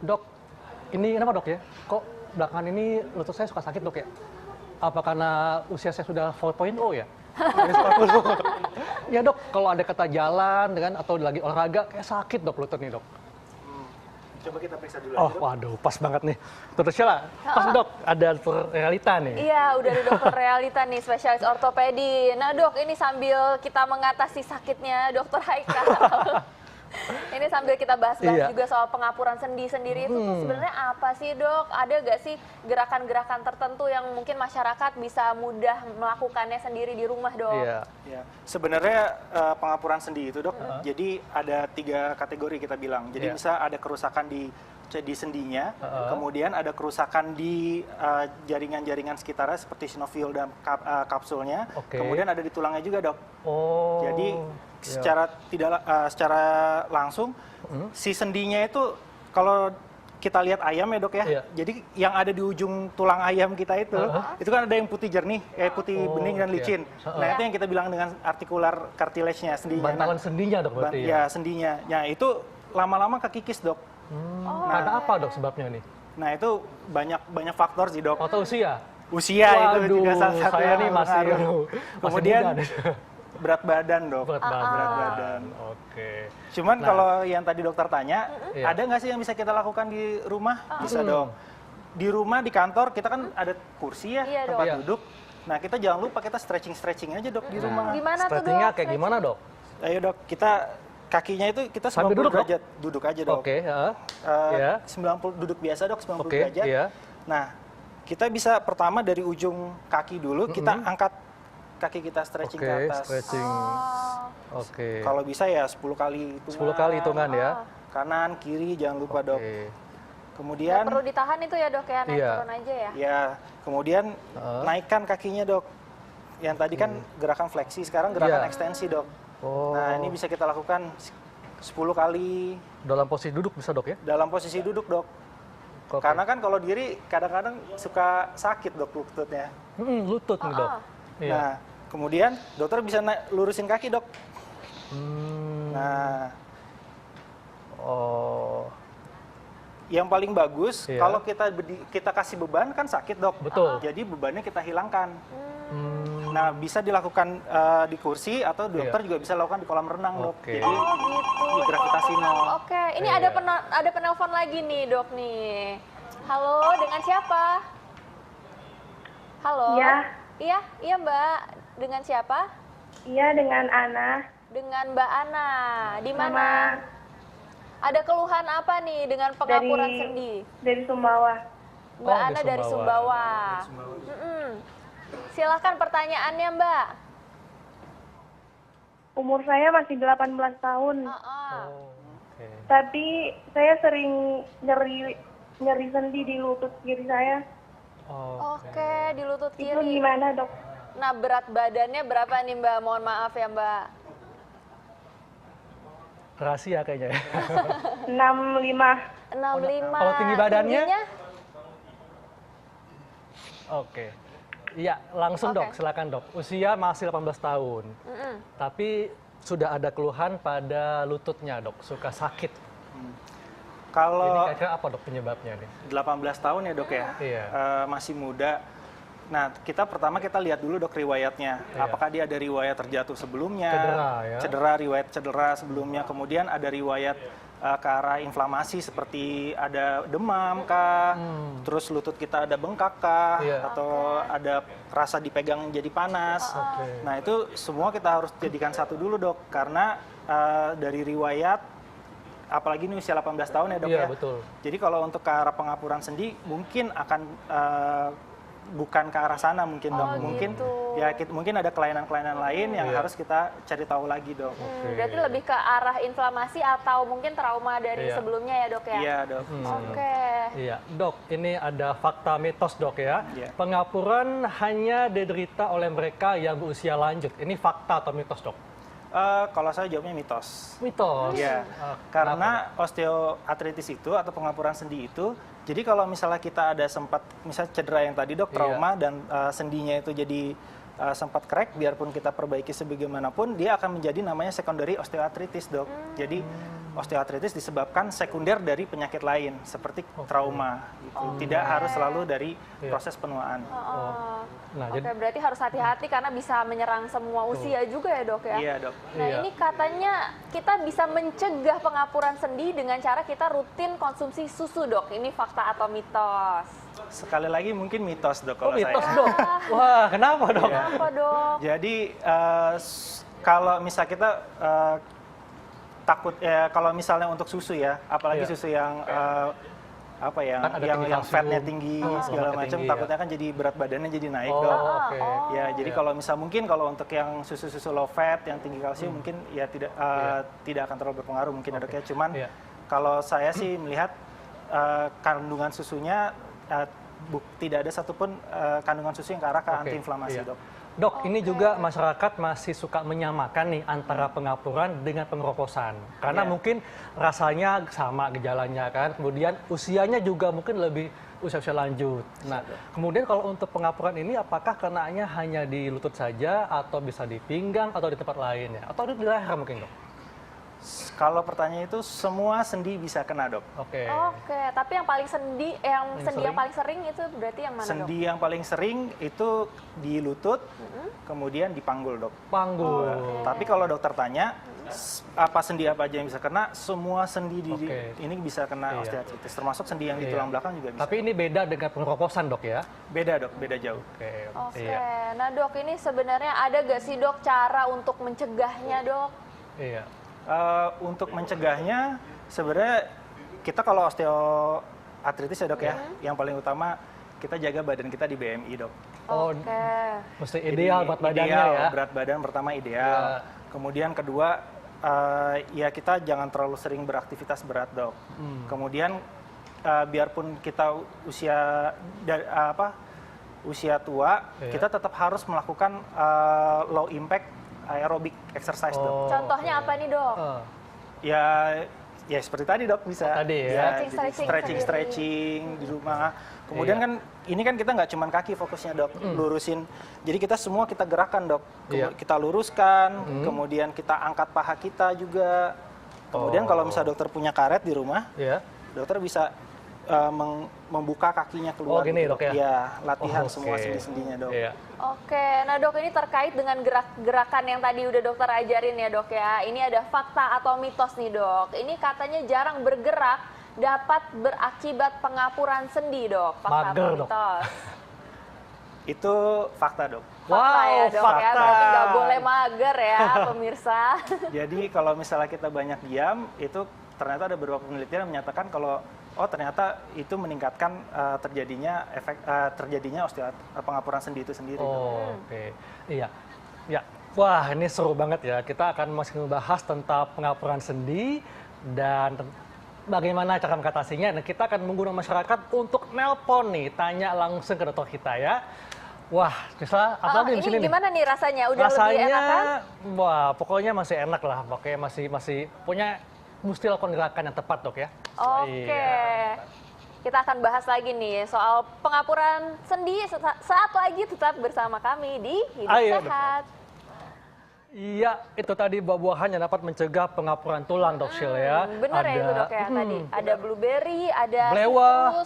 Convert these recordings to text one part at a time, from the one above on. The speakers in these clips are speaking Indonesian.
Dok, ini kenapa dok ya? Kok belakangan ini lutut saya suka sakit dok ya? Apa karena usia saya sudah 4.0 ya? Minus 40. Ya dok, kalau ada kata jalan dengan atau lagi olahraga kayak sakit dok lutut nih dok. Coba kita periksa dulu Oh aja, Dok. waduh, pas banget nih. Dokter Sheila, pas dok, ada dokter realita nih. Iya, udah ada dokter realita nih, spesialis ortopedi. Nah dok, ini sambil kita mengatasi sakitnya dokter Haikal. Ini sambil kita bahas-bahas juga soal pengapuran sendi sendiri itu tuh sebenarnya apa sih dok? Ada gak sih gerakan-gerakan tertentu yang mungkin masyarakat bisa mudah melakukannya sendiri di rumah dok? Iya. Ya, sebenarnya pengapuran sendi itu dok, jadi ada 3 kategori kita bilang. Jadi bisa ada kerusakan di sendinya, kemudian ada kerusakan di jaringan-jaringan sekitarnya seperti sinovial dan kapsulnya, kemudian ada di tulangnya juga dok. Oh. Jadi secara langsung si sendinya itu kalau kita lihat ayam ya dok ya, jadi yang ada di ujung tulang ayam kita itu kan ada yang putih jernih, putih bening dan licin. Nah itu yang kita bilang dengan articular cartilage-nya, sendinya. Bantalan sendinya dok berarti ya? Ya sendinya. Nah itu lama-lama kekikis dok. Karena apa dok sebabnya nih? Nah itu banyak faktor sih dok. Atau usia? Usia itu juga salah satu saya yang nih masih mempengaruhi. Kemudian berat badan dok. Berat badan. Oke. Cuman kalau yang tadi dokter tanya, ada nggak sih yang bisa kita lakukan di rumah? Bisa dong. Di rumah, di kantor, kita kan ada kursi ya, tempat duduk. Nah kita jangan lupa kita stretching aja dok di rumah. Gimana tuh Stretchingnya dok? kayak gimana dok? Ayo dok, kita kakinya itu kita 90 Sambil duduk, derajat. Duduk aja dok. Oke. 90 duduk biasa dok, 90 Oke, derajat. Nah kita bisa pertama dari ujung kaki dulu, kita angkat kaki kita stretching ke atas. Stretching. Oke. Kalau bisa ya 10 kali hitungan. 10 kali hitungan ya. Kanan, kiri, jangan lupa dok. Kemudian Nggak perlu ditahan itu ya dok ya, naik turun aja ya? ya, kemudian naikkan kakinya dok. Yang tadi kan gerakan fleksi, sekarang gerakan ekstensi dok. Nah ini bisa kita lakukan 10 kali. Dalam posisi duduk bisa dok ya? Dalam posisi duduk dok. Karena kan kalau diri kadang-kadang suka sakit dok lututnya. Lutut nih dok. Nah kemudian dokter bisa lurusin kaki dok. Nah yang paling bagus kalau kita kasih beban kan sakit dok. Betul. Jadi bebannya kita hilangkan. Nah bisa dilakukan di kursi atau dokter juga bisa lakukan di kolam renang dok. Jadi di gravitasi nol. Oke, ini ada penelpon lagi nih dok nih. Halo, dengan siapa? Halo. Iya Mbak. Dengan siapa? Iya, dengan Ana. Dengan Mbak Ana. Di mana? Ada keluhan apa nih dengan pengapuran sendi? Dari Sumbawa. Mbak Ana dari Sumbawa. Silahkan pertanyaannya Mbak. Umur saya masih 18 tahun. Tapi saya sering nyeri sendi di lutut kiri saya. Oke, di lutut kiri. Itu gimana dok? Nah berat badannya berapa nih Mbak? Mohon maaf ya Mbak. Rahasia kayaknya ya. 65. 65. Kalau tinggi badannya? Tingginya? Oke. Iya, langsung dok, silakan dok. Usia masih 18 tahun. Tapi sudah ada keluhan pada lututnya dok, suka sakit. Kalau ini kira-kira apa dok penyebabnya nih? 18 tahun ya dok ya, masih muda. Nah pertama kita lihat dulu dok riwayatnya. Apakah dia ada riwayat terjatuh sebelumnya, riwayat cedera sebelumnya, kemudian ada riwayat ke arah inflamasi seperti ada demam kah, terus lutut kita ada bengkak kah, atau ada rasa dipegang jadi panas. Nah itu semua kita harus jadikan satu dulu dok, karena dari riwayat, apalagi ini usia 18 tahun ya dok ya. Betul. Jadi kalau untuk ke arah pengapuran sendi mungkin akan bukan ke arah sana mungkin dok. Mungkin mungkin ada kelainan-kelainan lain yang harus kita cari tahu lagi dok. Berarti lebih ke arah inflamasi atau mungkin trauma dari sebelumnya ya dok ya? Iya dok. Iya dok, ini ada fakta mitos dok ya. Pengapuran hanya diderita oleh mereka yang berusia lanjut. Ini fakta atau mitos dok? Kalau saya jawabnya mitos. Mitos? Ya, karena osteoartritis itu atau pengapuran sendi itu, jadi kalau misalnya kita ada sempat, misalnya cedera yang tadi dok, trauma dan sendinya itu jadi sempat crack, biarpun kita perbaiki sebagaimanapun, dia akan menjadi namanya secondary osteoarthritis, dok. Jadi osteoarthritis disebabkan sekunder dari penyakit lain, seperti trauma. Gitu. Tidak harus selalu dari proses penuaan. Nah, berarti harus hati-hati karena bisa menyerang semua usia juga ya, dok ya? Iya, dok. Nah, ini katanya kita bisa mencegah pengapuran sendi dengan cara kita rutin konsumsi susu, dok. Ini fakta atau mitos? Sekali lagi mungkin mitos, dok, kalau mitos, saya. dok? Wah, kenapa, dok? Kenapa, dok? Jadi kalau misal kita takut kalau misalnya untuk susu ya, apalagi susu yang yang fatnya tinggi segala macam, takutnya kan jadi berat badannya jadi naik, dok. Ya, jadi kalau misal mungkin kalau untuk yang susu-susu low fat yang tinggi kalsium mungkin ya tidak akan terlalu berpengaruh mungkin, dok ya. Cuman kalau saya sih melihat kandungan susunya tidak ada satupun kandungan susu yang ke arah ke antiinflamasi, dok. Dok, ini juga masyarakat masih suka menyamakan nih antara pengapuran dengan pengeroposan. Karena mungkin rasanya sama gejalanya kan, kemudian usianya juga mungkin lebih usia-usia lanjut. Nah, kemudian kalau untuk pengapuran ini apakah kenanya hanya di lutut saja atau bisa di pinggang atau di tempat lain ya? Atau di leher mungkin, dok? Kalau pertanyaan itu semua sendi bisa kena, dok. Oke, tapi yang paling sendi yang paling sering itu berarti yang mana, dok? Sendi yang paling sering itu di lutut, kemudian di panggul, dok. Panggul. Tapi kalau dokter tanya apa sendi apa aja yang bisa kena, semua sendi ini bisa kena osteoartritis, termasuk sendi yang di tulang belakang juga bisa. Tapi ini beda dengan pengeroposan, dok ya? Beda, dok, beda jauh. Nah, dok, ini sebenarnya ada gak sih, dok, cara untuk mencegahnya, dok? Iya. Untuk mencegahnya sebenarnya kita kalau osteoartritis ya, dok ya, yang paling utama kita jaga badan kita di BMI, dok. Mesti ideal buat badannya ya. Berat badan pertama ideal. Kemudian kedua ya kita jangan terlalu sering beraktivitas berat, dok. Kemudian biarpun kita usia tua, kita tetap harus melakukan low impact aerobic exercise, dok. Contohnya apa nih, dok? Ya seperti tadi, dok, bisa. Stretching di rumah. Kemudian kan ini kan kita nggak cuma kaki fokusnya, dok, lurusin. Jadi kita semua kita gerakan, dok. Kita luruskan, kemudian kita angkat paha kita juga. Kemudian kalau misalnya dokter punya karet di rumah, dokter bisa membuka kakinya keluar. Gini, dok ya? Ya, latihan semua sendi-sendinya, dok. Nah, dok, ini terkait dengan gerakan yang tadi udah dokter ajarin ya, dok ya. Ini ada fakta atau mitos nih, dok. Ini katanya jarang bergerak dapat berakibat pengapuran sendi, dok. Fakta atau mitos? Itu fakta, dok. Fakta ya, dok, ya. Berarti nggak boleh mager ya, pemirsa. Jadi kalau misalnya kita banyak diam, itu ternyata ada beberapa penelitian yang menyatakan kalau ternyata itu meningkatkan terjadinya pengapuran sendi itu sendiri. Iya. Ya. Wah, ini seru banget ya. Kita akan masih membahas tentang pengapuran sendi dan bagaimana cara mengatasinya. Dan kita akan menggunakan masyarakat untuk nelpon nih, tanya langsung ke dokter kita ya. Wah, misal apalagi di sini nih? Gimana nih rasanya? Udah lebih enak kan? Wah, pokoknya masih enak lah. Pokoknya masih punya mesti lakukan gerakan yang tepat, dok ya. Kita akan bahas lagi nih soal pengapuran sendi saat lagi, tetap bersama kami di Hidup Sehat. Iya, itu tadi buah-buahan yang dapat mencegah pengapuran tulang, Dok Syil ya. Bener ya itu, dok ya. Tadi ada blueberry, ada belewah.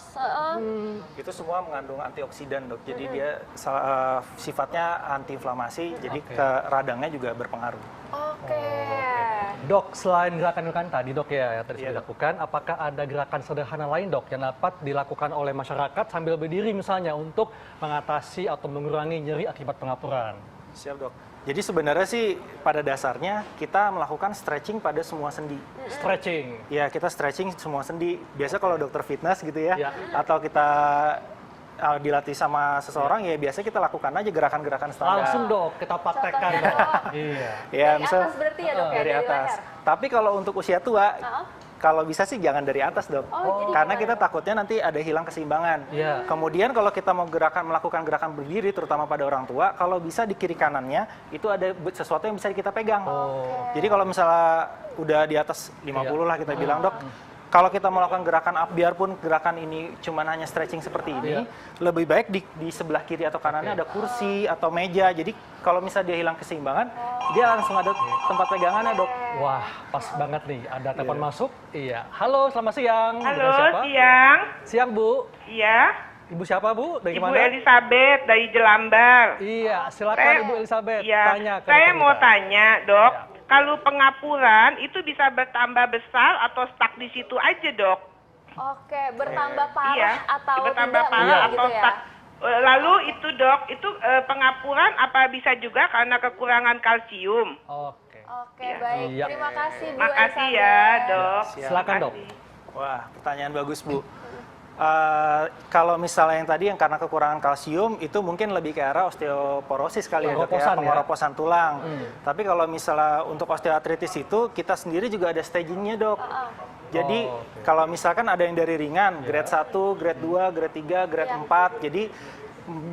Itu semua mengandung antioksidan, dok. Jadi dia sifatnya antiinflamasi, jadi ke radangnya juga berpengaruh. Dok, selain gerakan-gerakan tadi, dok ya, yang tadi sudah dilakukan, apakah ada gerakan sederhana lain, dok, yang dapat dilakukan oleh masyarakat sambil berdiri misalnya untuk mengatasi atau mengurangi nyeri akibat pengapuran? Siap, dok. Jadi sebenarnya sih pada dasarnya kita melakukan stretching pada semua sendi. Stretching? Ya, kita stretching semua sendi. Biasa kalau dokter fitness gitu ya, atau kita dilatih sama seseorang, ya biasa kita lakukan aja gerakan-gerakan standar. Langsung, dok, kita praktekkan, dok. Iya. Ya, dari atas berarti ya, dok, ya? Dari atas. Tapi kalau untuk usia tua, kalau bisa sih jangan dari atas, dok. Karena kita takutnya nanti ada hilang keseimbangan. Kemudian kalau kita mau melakukan gerakan berdiri, terutama pada orang tua, kalau bisa di kiri kanannya, itu ada sesuatu yang bisa kita pegang. Jadi kalau misalnya udah di atas 50 lah kita bilang, dok, kalau kita melakukan gerakan up, biarpun gerakan ini cuma hanya stretching seperti ini, lebih baik di sebelah kiri atau kanannya ada kursi atau meja. Jadi kalau misalnya dia hilang keseimbangan, dia langsung ada tempat pegangannya, Dok. Wah, pas banget nih. Ada telepon masuk. Iya. Halo, selamat siang. Halo, siang. Siang, Bu. Iya. Ibu siapa, Bu? Dari Ibu mana? Elizabeth dari Jelambar. Iya, silakan Ibu Elizabeth. Iya. Tanya ke Saya dokter mau kita. tanya, Dok. Ya. Kalau pengapuran itu bisa bertambah besar atau stuck di situ aja, Dok? Oke, bertambah parah Iya. atau Bertambah tidak parah gitu atau ya? stuck. Lalu itu, Dok, itu pengapuran apa bisa juga karena kekurangan kalsium? Oke. Oke, Iya. baik. Iya. Terima kasih, Bu Makasih Elizabeth. ya, Dok. Silakan, Dok. Wah, pertanyaan bagus, Bu. Kalau misalnya yang tadi yang karena kekurangan kalsium, itu mungkin lebih ke arah osteoporosis kali ya, Dok, Pengeroposan ya? pengeroposan tulang. Tapi kalau misalnya untuk osteoartritis itu, kita sendiri juga ada stagingnya, Dok. Jadi kalau misalkan ada yang dari ringan, grade 1, grade 2, grade 3, grade 4, jadi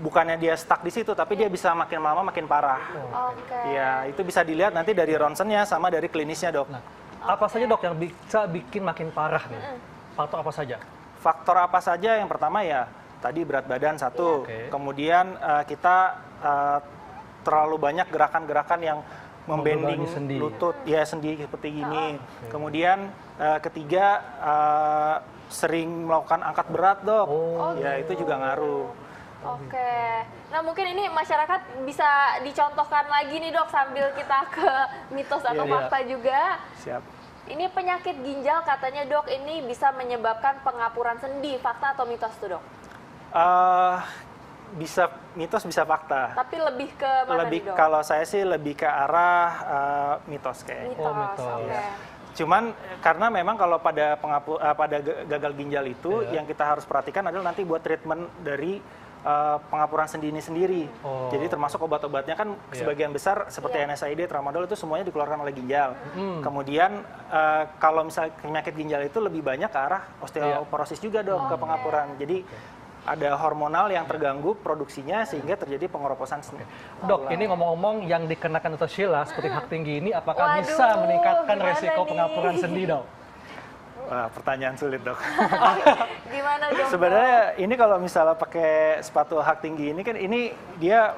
bukannya dia stuck di situ, tapi dia bisa makin lama makin parah. Oke. Ya, itu bisa dilihat nanti dari ronsennya sama dari klinisnya, Dok. Nah, apa saja, Dok, yang bisa bikin makin parah nih? Faktor apa saja? Faktor apa saja? Yang pertama ya tadi berat badan satu, kemudian kita terlalu banyak gerakan-gerakan yang membending sendi. lutut, ya sendi seperti gini. Kemudian ketiga sering melakukan angkat berat, Dok. Ya itu juga ngaruh. Oke. Nah, mungkin ini masyarakat bisa dicontohkan lagi nih, Dok, sambil kita ke mitos atau fakta juga. Siap. Ini penyakit ginjal katanya, Dok, ini bisa menyebabkan pengapuran sendi. Fakta atau mitos tuh, Dok? Bisa mitos, bisa fakta. Tapi lebih ke mana nih, Dok? Kalau saya sih lebih ke arah mitos kayaknya. Mitos. mitos. Oke. Cuman karena memang kalau pada pada gagal ginjal itu yang kita harus perhatikan adalah nanti buat treatment dari pengapuran sendi ini sendiri. Jadi termasuk obat-obatnya kan sebagian besar seperti NSAID, tramadol itu semuanya dikeluarkan oleh ginjal. Kemudian kalau misalnya penyakit ginjal itu lebih banyak ke arah osteoporosis juga, Dok, ke pengapuran. Jadi ada hormonal yang terganggu produksinya sehingga terjadi pengeroposan sendi. Dok, ini ngomong-ngomong yang dikenakan atau Sheila seperti hak tinggi ini apakah Waduh, bisa meningkatkan gimana resiko nih? pengapuran sendi, Dok? Wah, pertanyaan sulit, Dok. Gimana, Dok? Sebenarnya ini kalau misalnya pakai sepatu hak tinggi ini kan ini dia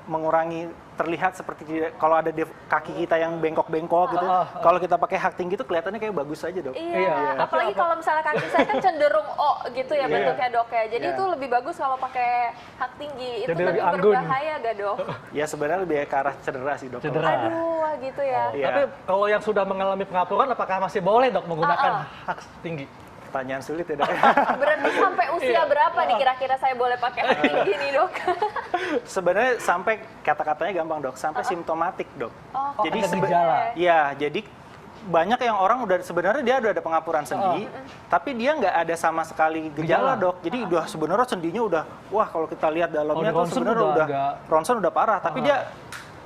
mengurangi terlihat seperti kalau ada di kaki kita yang bengkok-bengkok gitu. Kalau kita pakai hak tinggi itu kelihatannya kayak bagus aja, Dok. Iya, apalagi kalau misalnya kaki saya kan cenderung O gitu ya bentuknya, Dok, ya. Jadi itu lebih bagus kalau pakai hak tinggi. Itu Jadi lebih lebih anggun. berbahaya gak, Dok? Ya sebenarnya lebih ke arah cedera sih, Dok. Cedera. Aduh, wah gitu ya. Iya. Tapi kalau yang sudah mengalami pengapuran apakah masih boleh, Dok, menggunakan hak tinggi? Pertanyaan sulit ya, Dok. Berarti sampai usia berapa nih kira-kira saya boleh pakai hak tinggi nih, Dok? Sebenarnya sampai kata-katanya gampang, Dok, sampai simptomatik, Dok. Jadi ada gejala. ya, jadi banyak yang orang udah sebenarnya dia udah ada pengapuran sendi, tapi dia nggak ada sama sekali gejala, Dok. Jadi udah sebenarnya sendinya udah, wah kalau kita lihat dalamnya tuh sebenarnya udah ronsen udah parah, tapi dia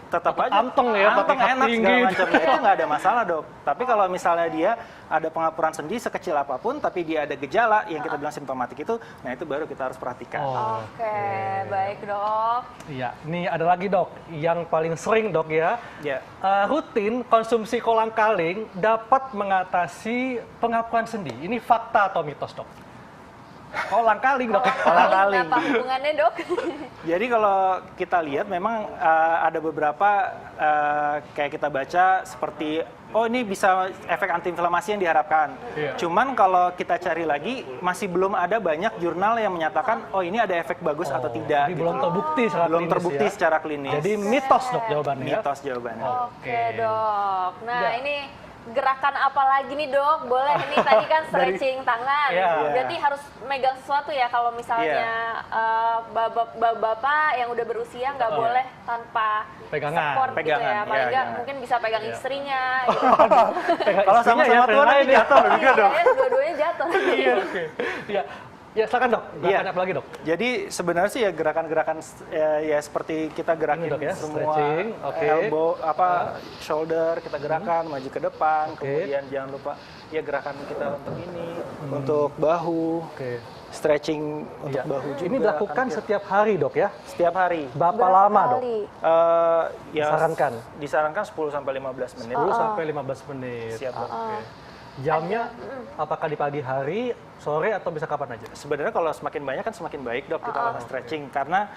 tetap aja anteng ya, anteng, pakai hak enak tinggi. segala macam. Itu nggak ada masalah, Dok. Tapi kalau misalnya dia ada pengapuran sendi sekecil apapun, tapi dia ada gejala yang kita bilang simptomatik itu, nah itu baru kita harus perhatikan. Oke, baik, Dok. Iya, ini ada lagi, Dok, yang paling sering, Dok, ya. Ya. Rutin konsumsi kolang-kaling dapat mengatasi pengapuran sendi. Ini fakta atau mitos, Dok? Kolang-kaling, Dok. Kolang-kaling. Apa hubungannya, Dok? Jadi kalau kita lihat memang ada beberapa kayak kita baca seperti ini bisa efek antiinflamasi yang diharapkan. Cuman kalau kita cari lagi masih belum ada banyak jurnal yang menyatakan ini ada efek bagus atau tidak. Jadi gitu. belum terbukti secara Belum klinis, terbukti ya. secara klinis. Jadi mitos, Dok, jawabannya. Ya? Mitos jawabannya. Oke, Dok. Nah, ini gerakan apa lagi nih, Dok? Boleh ini tadi kan stretching tangan. Berarti harus megang sesuatu ya kalau misalnya bapak-bapak yang udah berusia nggak boleh tanpa pegangan. support gitu ya. Paling nggak mungkin bisa pegang istrinya gitu. Kalau sama-sama tua nanti jatuh juga, Dok. Dua-duanya jatuh. Iya, oke. Iya. Ya, silakan, Dok. Gerakan apa lagi, Dok? Jadi sebenarnya sih ya gerakan-gerakan ya seperti kita gerakin Ini, Dok, ya, semua stretching, elbow shoulder kita gerakan maju ke depan, kemudian jangan lupa ya gerakan kita untuk ini, untuk bahu, stretching untuk bahu juga. Ini dilakukan setiap hari, Dok, ya? Setiap hari. Berapa lama, Dok? Ya Disarankan? Disarankan 10 sampai 15 menit. 10 sampai 15 menit. Siap, Dok. Oke. Jamnya apakah di pagi hari, sore, atau bisa kapan aja? Sebenarnya kalau semakin banyak kan semakin baik dok kita lakukan stretching. Karena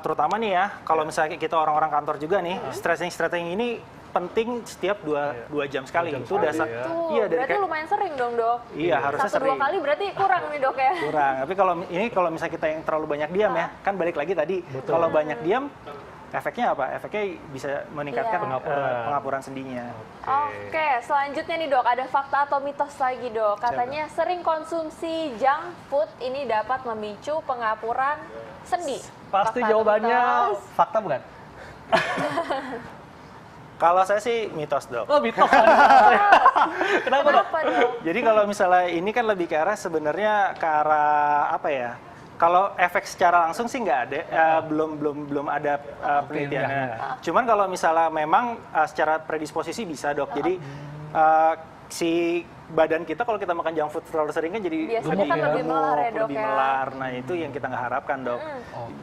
terutama nih ya, kalau misalnya kita orang-orang kantor juga nih, stretching ini penting setiap 2 jam sekali. Itu udah iya, berarti lumayan sering dong dok. Iya, harusnya 1-2 kali berarti kurang nih dok ya. Kurang. Tapi kalau misalnya kita yang terlalu banyak diam ya, kan balik lagi tadi. Kalau banyak diam, efeknya apa? Efeknya bisa meningkatkan pengapuran sendinya. Oke, selanjutnya nih dok, ada fakta atau mitos lagi dok. Katanya sering konsumsi junk food ini dapat memicu pengapuran sendi. Pasti Fakta jawabannya atau mitos? fakta bukan? Kalau saya sih mitos dok. Oh, mitos. Kenapa dok? Jadi kalau misalnya ini kan lebih ke arah sebenarnya ke arah apa ya? Kalau efek secara langsung sih nggak ada, belum ada penelitiannya. Cuman kalau misalnya memang secara predisposisi bisa dok. Jadi si badan kita kalau kita makan junk food terlalu sering kan jadi biasanya kan lebih melar ya dok lebih ya. melar. Nah itu yang kita nggak harapkan dok.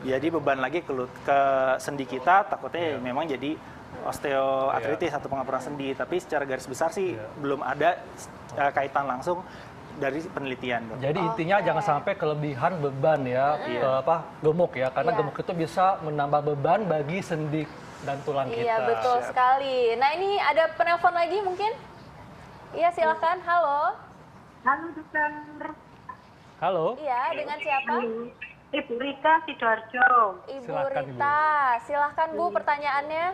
Jadi beban lagi ke sendi kita takutnya memang jadi osteoartritis atau pengapuran sendi. Tapi secara garis besar sih belum ada kaitan langsung dari penelitian dok. Jadi intinya jangan sampai kelebihan beban ya, gemuk ya, karena gemuk itu bisa menambah beban bagi sendi dan tulang kita. Iya betul sekali. Nah ini ada penelpon lagi mungkin? Iya silakan. Halo. Halo dokter. Halo. Iya dengan siapa? Ibu Rika Sidoarjo. Ibu Silakan, Rita. Silahkan Bu pertanyaannya.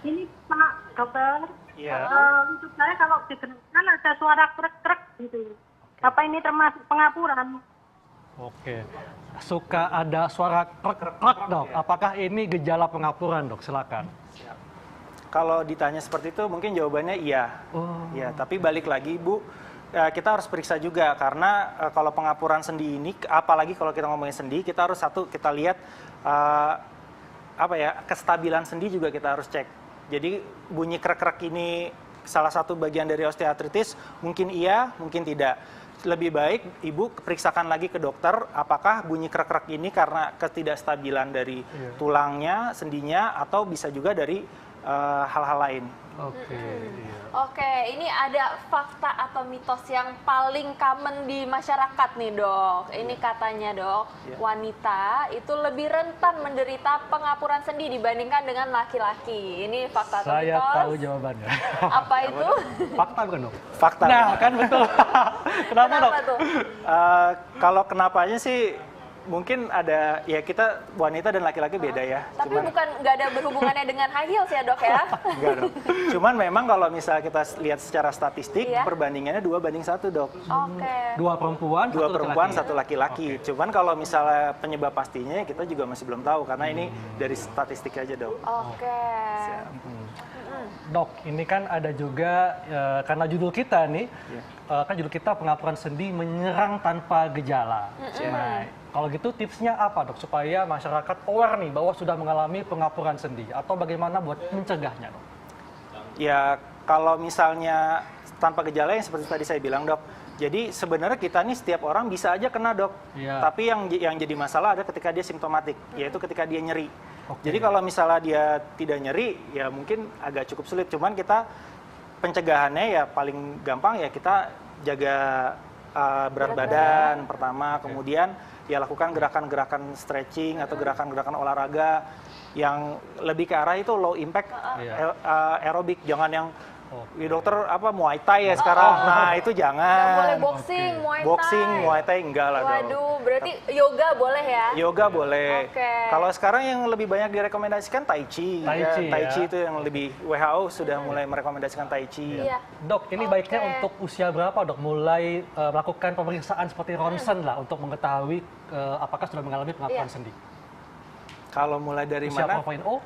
Ini Pak dokter. Iya. Untuk saya kalau digerakkan ada suara krek-krek gitu. Apa ini termasuk pengapuran? Oke. Suka ada suara krek-krek dok. Apakah ini gejala pengapuran dok? Silakan. Kalau ditanya seperti itu mungkin jawabannya iya. Ya, tapi balik lagi Bu, kita harus periksa juga karena kalau pengapuran sendi ini, apalagi kalau kita ngomongin sendi, kita harus kita lihat kestabilan sendi juga kita harus cek. Jadi bunyi krek-krek ini salah satu bagian dari osteoartritis, mungkin iya, mungkin tidak. Lebih baik Ibu periksakan lagi ke dokter apakah bunyi krek-krek ini karena ketidakstabilan dari tulangnya, sendinya, atau bisa juga dari hal-hal lain. Oke, ini ada fakta atau mitos yang paling common di masyarakat nih dok. Ini katanya dok, wanita itu lebih rentan menderita pengapuran sendi dibandingkan dengan laki-laki. Ini fakta atau mitos? Saya tahu jawabannya. Apa itu? Fakta bukan dok? Fakta. Nah kan betul. Kenapa dok? Tuh? Kalau kenapanya sih mungkin ada, ya kita wanita dan laki-laki beda ya. Tapi nggak ada berhubungannya dengan high heels ya dok ya? Enggak dok. Cuman memang kalau misalnya kita lihat secara statistik, perbandingannya 2:1 dok. Oke. 2 perempuan, 1 laki-laki. Cuman kalau misalnya penyebab pastinya kita juga masih belum tahu karena ini dari statistik aja dok. Oke. Dok, ini kan ada juga karena judul kita nih, kan judul kita pengapuran sendi menyerang tanpa gejala. Nah, kalau gitu tipsnya apa dok supaya masyarakat aware nih bahwa sudah mengalami pengapuran sendi atau bagaimana buat mencegahnya dok? Ya kalau misalnya tanpa gejala yang seperti tadi saya bilang dok, jadi sebenarnya kita nih setiap orang bisa aja kena dok. Tapi yang jadi masalah ada ketika dia simptomatik, yaitu ketika dia nyeri. Jadi kalau misalnya dia tidak nyeri, ya mungkin agak cukup sulit. Cuman kita pencegahannya ya paling gampang ya kita jaga berat badan pertama, kemudian ya lakukan gerakan-gerakan stretching atau gerakan-gerakan olahraga yang lebih ke arah itu low impact aerobik, jangan yang dokter Muay Thai ya sekarang. Nah, itu jangan. Nggak boleh boxing, Muay Thai. Boxing, Muay Thai enggak lah dong. Waduh, berarti yoga boleh ya? Yoga boleh. Oke. Kalau sekarang yang lebih banyak direkomendasikan Tai Chi. Tai Chi itu yang lebih, WHO sudah mulai merekomendasikan Tai Chi. Iya. Dok, ini baiknya untuk usia berapa dok? Mulai melakukan pemeriksaan seperti ronsen lah untuk mengetahui apakah sudah mengalami pengapuran sendi. Kalau mulai dari usia mana? 4.0?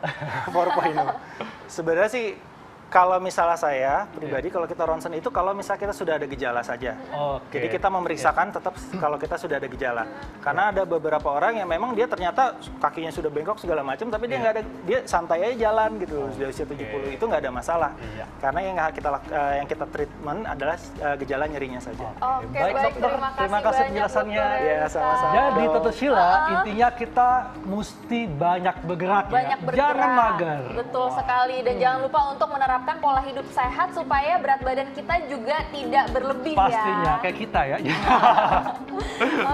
4.0. Sebenarnya sih kalau misalnya saya pribadi, kalau kita ronsen itu kalau misalnya kita sudah ada gejala saja. Jadi kita memeriksakan tetap kalau kita sudah ada gejala. Karena ada beberapa orang yang memang dia ternyata kakinya sudah bengkok segala macam, tapi dia nggak ada, dia santai aja jalan gitu. Sudah usia 70 itu nggak ada masalah. Karena yang kita treatment adalah gejala nyerinya saja. Oke, baik dokter. Terima kasih penjelasannya. Ya, sama-sama. Jadi Tata Sheila, intinya kita mesti banyak bergerak Banyak bergerak. Jangan mager. Betul sekali, dan jangan lupa untuk menerapkan menerapkan pola hidup sehat supaya berat badan kita juga tidak berlebih. Pastinya, ya. kayak kita ya.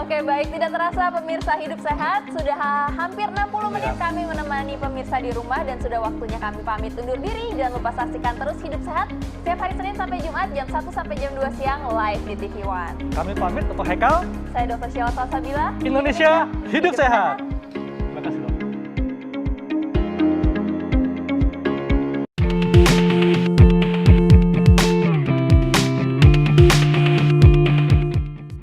Oke, baik. Tidak terasa pemirsa Hidup Sehat, sudah hampir 60 menit kami menemani pemirsa di rumah dan sudah waktunya kami pamit undur diri. Jangan lupa saksikan terus Hidup Sehat setiap hari Senin sampai Jumat jam 1 sampai jam 2 siang live di TV One. Kami pamit untuk Haikal. Saya Dr. Sheila Salsabila. Indonesia Hidup Sehat. Terima kasih, Dok.